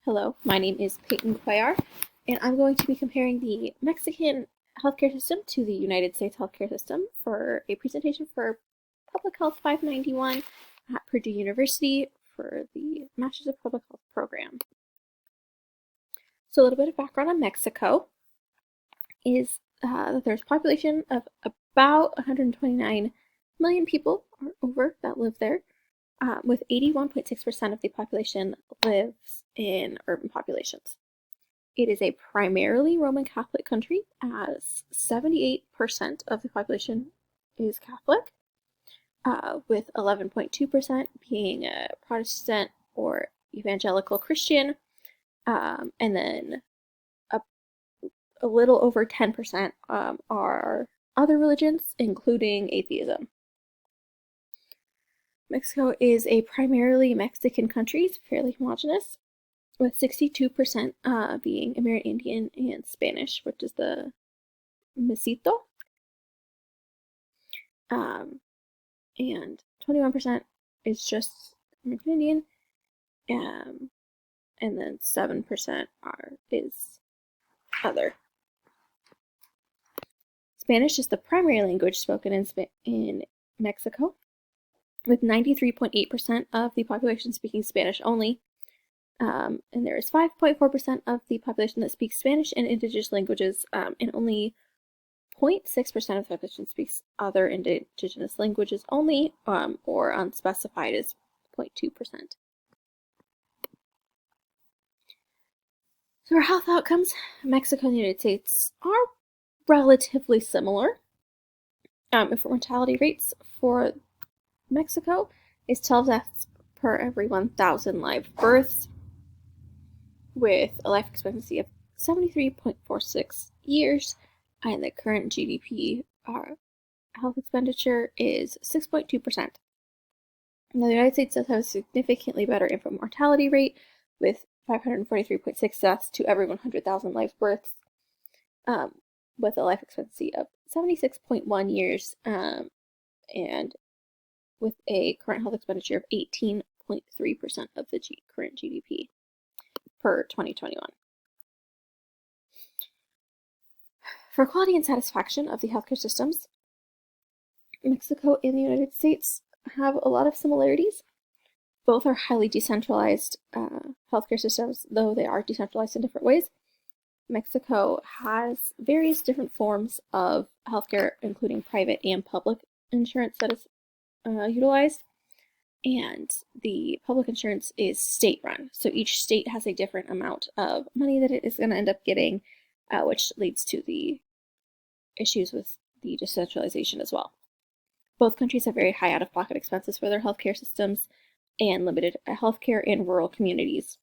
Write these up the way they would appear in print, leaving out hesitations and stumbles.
Hello, my name is Peyton Cuellar, and I'm going to be comparing the Mexican healthcare system to the United States healthcare system for a presentation for Public Health 591 at Purdue University for the Masters of Public Health program. So a little bit of background on Mexico is that there's a population of about 129 million people or over that live there. With 81.6% of the population lives in urban populations. It is a primarily Roman Catholic country, as 78% of the population is Catholic, with 11.2% being a Protestant or evangelical Christian, and then a little over 10% are other religions, including atheism. Mexico is a primarily Mexican country, it's fairly homogenous, with 62% being Amerindian and Spanish, which is the Mestizo, and 21% is just American Indian, and then 7% is other. Spanish is the primary language spoken in Mexico, with 93.8% of the population speaking Spanish only, and there is 5.4% of the population that speaks Spanish and indigenous languages, and only 0.6% of the population speaks other indigenous languages only, or unspecified is 0.2%. So our health outcomes, Mexico and the United States are relatively similar. For mortality rates for Mexico is 12 deaths per every 1,000 live births, with a life expectancy of 73.46 years, and the current GDP health expenditure is 6.2%. Now, the United States does have a significantly better infant mortality rate, with 543.6 deaths to every 100,000 live births, with a life expectancy of 76.1 years, and with a current health expenditure of 18.3% of the current GDP per 2021. For quality and satisfaction of the healthcare systems, Mexico and the United States have a lot of similarities. Both are highly decentralized healthcare systems, though they are decentralized in different ways. Mexico has various different forms of healthcare, including private and public insurance that is utilized, and the public insurance is state-run, so each state has a different amount of money that it is going to end up getting, which leads to the issues with the decentralization as well. Both countries have very high out-of-pocket expenses for their healthcare systems and limited healthcare in rural communities.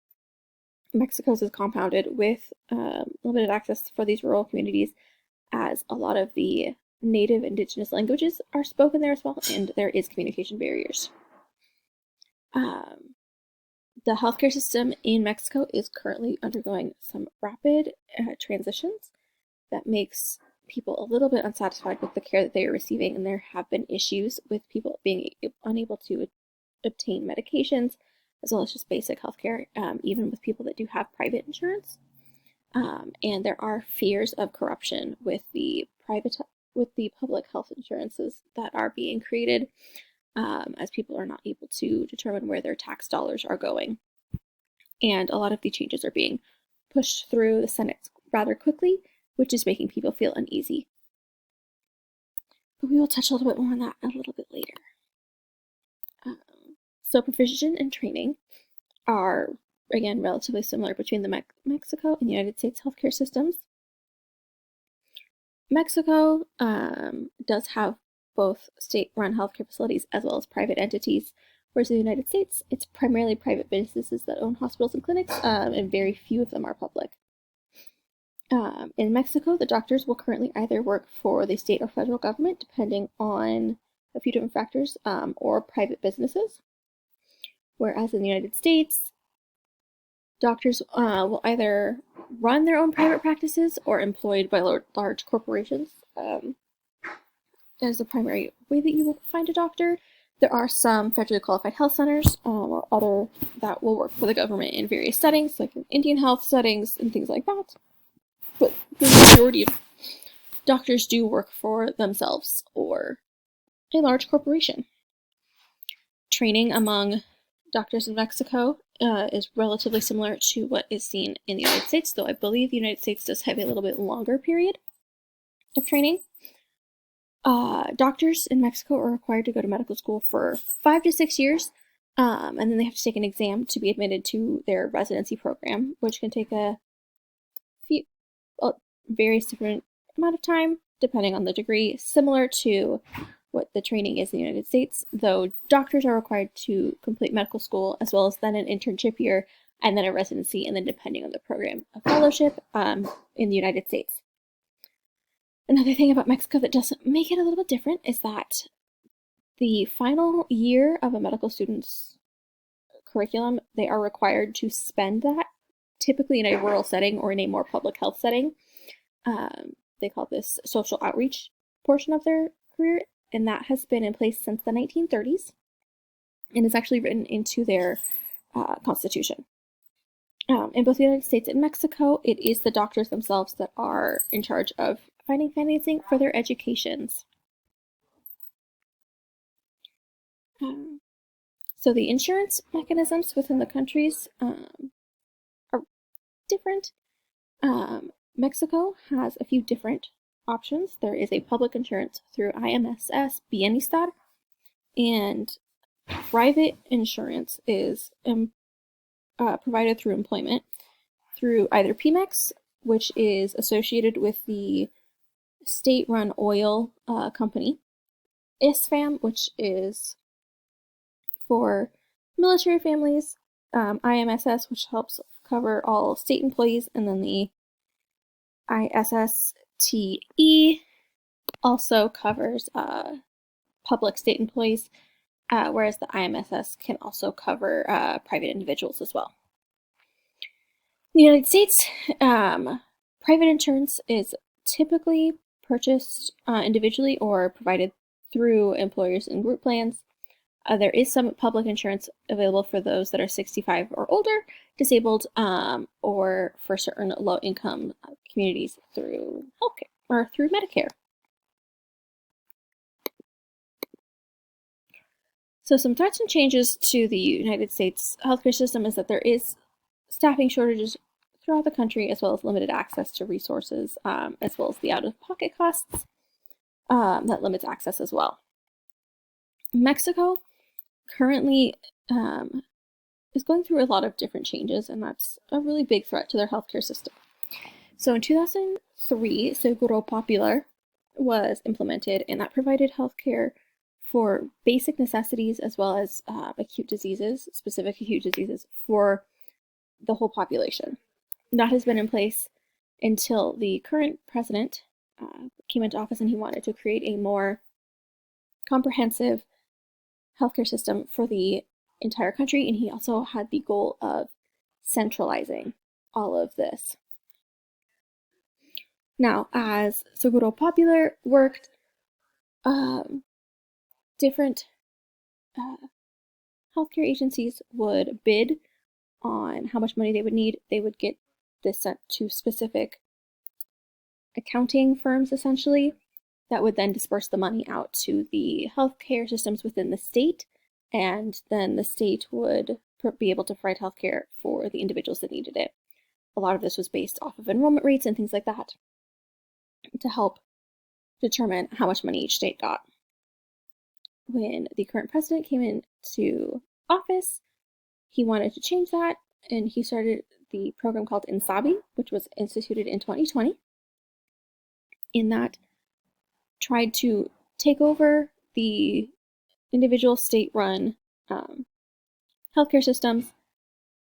Mexico's is compounded with limited access for these rural communities, as a lot of the native indigenous languages are spoken there as well, and there is communication barriers. The healthcare system in Mexico is currently undergoing some rapid transitions that makes people a little bit unsatisfied with the care that they are receiving, and there have been issues with people being unable to obtain medications, as well as just basic healthcare, even with people that do have private insurance. And there are fears of corruption with the public health insurances that are being created, as people are not able to determine where their tax dollars are going. And a lot of the changes are being pushed through the Senate rather quickly, which is making people feel uneasy. But we will touch a little bit more on that a little bit later. So provision and training are, again, relatively similar between the Mexico and the United States healthcare systems. Mexico does have both state-run healthcare facilities as well as private entities, whereas in the United States, it's primarily private businesses that own hospitals and clinics, and very few of them are public. In Mexico, the doctors will currently either work for the state or federal government, depending on a few different factors, or private businesses. Whereas in the United States, doctors will either run their own private practices or employed by large corporations as the primary way that you will find a doctor, There are some federally qualified health centers or other that will work for the government in various settings, like in Indian health settings and things like that. But the majority of doctors do work for themselves or a large corporation. Training among doctors in Mexico is relatively similar to what is seen in the United States, though I believe the United States does have a little bit longer period of training. Doctors in Mexico are required to go to medical school for 5 to 6 years, and then they have to take an exam to be admitted to their residency program, which can take a various different amount of time, depending on the degree, similar to what the training is in the United States, though doctors are required to complete medical school, as well as then an internship year, and then a residency, and then depending on the program, a fellowship in the United States. Another thing about Mexico that does make it a little bit different is that the final year of a medical student's curriculum, they are required to spend that typically in a rural setting or in a more public health setting. They call this social outreach portion of their career, and that has been in place since the 1930s and is actually written into their constitution. In both the United States and Mexico, it is the doctors themselves that are in charge of finding financing for their educations. So the insurance mechanisms within the countries are different. Mexico has a few different options. There is a public insurance through IMSS Bienestar, and private insurance is provided through employment through either PUBH, which is associated with the state-run oil company, ISFAM, which is for military families, IMSS, which helps cover all state employees, and then the ISSTE also covers public state employees, whereas the IMSS can also cover private individuals as well. In the United States, private insurance is typically purchased individually or provided through employers and group plans. There is some public insurance available for those that are 65 or older, disabled, or for certain low-income communities through healthcare or through Medicare. So some threats and changes to the United States healthcare system is that there is staffing shortages throughout the country, as well as limited access to resources, as well as the out-of-pocket costs that limits access as well. Mexico currently is going through a lot of different changes, and that's a really big threat to their healthcare system. So in 2003, Seguro Popular was implemented, and that provided healthcare for basic necessities as well as acute diseases, specific acute diseases for the whole population. That has been in place until the current president came into office, and he wanted to create a more comprehensive healthcare system for the entire country, and he also had the goal of centralizing all of this. Now, as Seguro Popular worked, different healthcare agencies would bid on how much money they would need. They would get this sent to specific accounting firms, essentially, that would then disperse the money out to the healthcare systems within the state, and then the state would be able to provide healthcare for the individuals that needed it. A lot of this was based off of enrollment rates and things like that to help determine how much money each state got. When the current president came into office, he wanted to change that, and he started the program called INSABI, which was instituted in 2020. In that, tried to take over the individual state-run healthcare systems,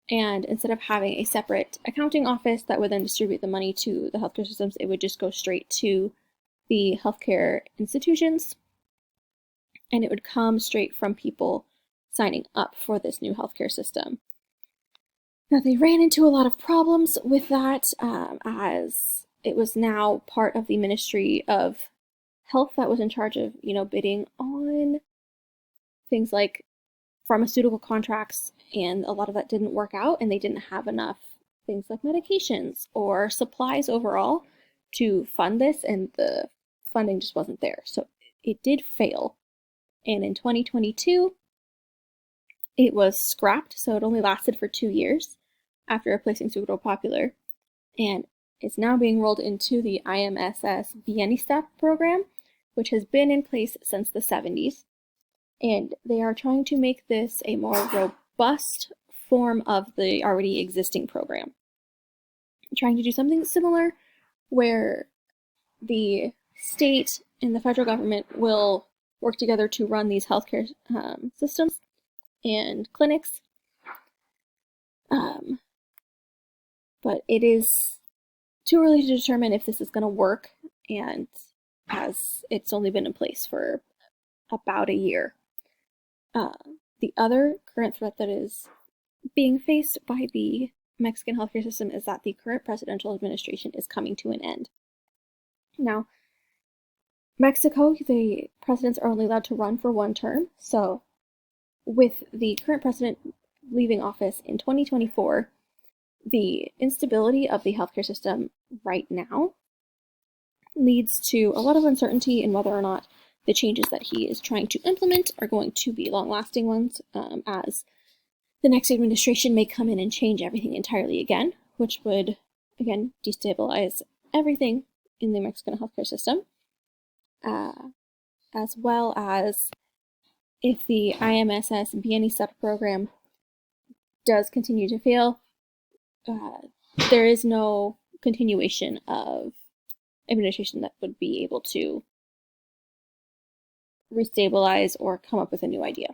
and instead of having a separate accounting office that would then distribute the money to the healthcare systems, it would just go straight to the healthcare institutions, and it would come straight from people signing up for this new healthcare system. Now, they ran into a lot of problems with that, as it was now part of the Ministry of Health that was in charge of, bidding on things like pharmaceutical contracts, and a lot of that didn't work out, and they didn't have enough things like medications or supplies overall to fund this, and the funding just wasn't there. So it did fail. And in 2022, it was scrapped, so it only lasted for 2 years after replacing Pseudo Popular, and it's now being rolled into the IMSS Biennistat program, which has been in place since the 70s. And they are trying to make this a more robust form of the already existing program. Trying to do something similar where the state and the federal government will work together to run these healthcare systems and clinics. But it is too early to determine if this is going to work, and as it's only been in place for about a year. The other current threat that is being faced by the Mexican healthcare system is that the current presidential administration is coming to an end. Now, Mexico, the presidents are only allowed to run for 1 term, so with the current president leaving office in 2024, the instability of the healthcare system right now leads to a lot of uncertainty in whether or not the changes that he is trying to implement are going to be long-lasting ones, as the next administration may come in and change everything entirely again, which would, again, destabilize everything in the Mexican healthcare system, as well as if the IMSS Biennistat program does continue to fail, there is no continuation of administration that would be able to restabilize or come up with a new idea.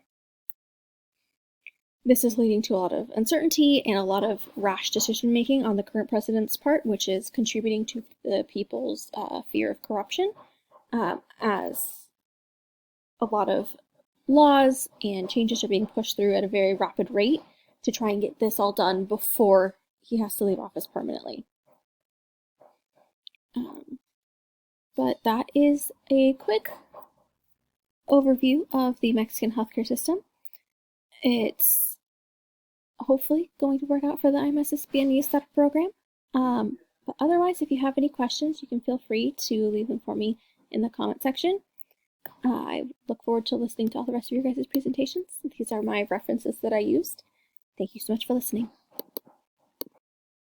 This is leading to a lot of uncertainty and a lot of rash decision making on the current president's part, which is contributing to the people's fear of corruption, as a lot of laws and changes are being pushed through at a very rapid rate to try and get this all done before he has to leave office permanently. But that is a quick overview of the Mexican healthcare system. It's hopefully going to work out for the IMSS Biennistat program. But otherwise, if you have any questions, you can feel free to leave them for me in the comment section. I look forward to listening to all the rest of your guys' presentations. These are my references that I used. Thank you so much for listening.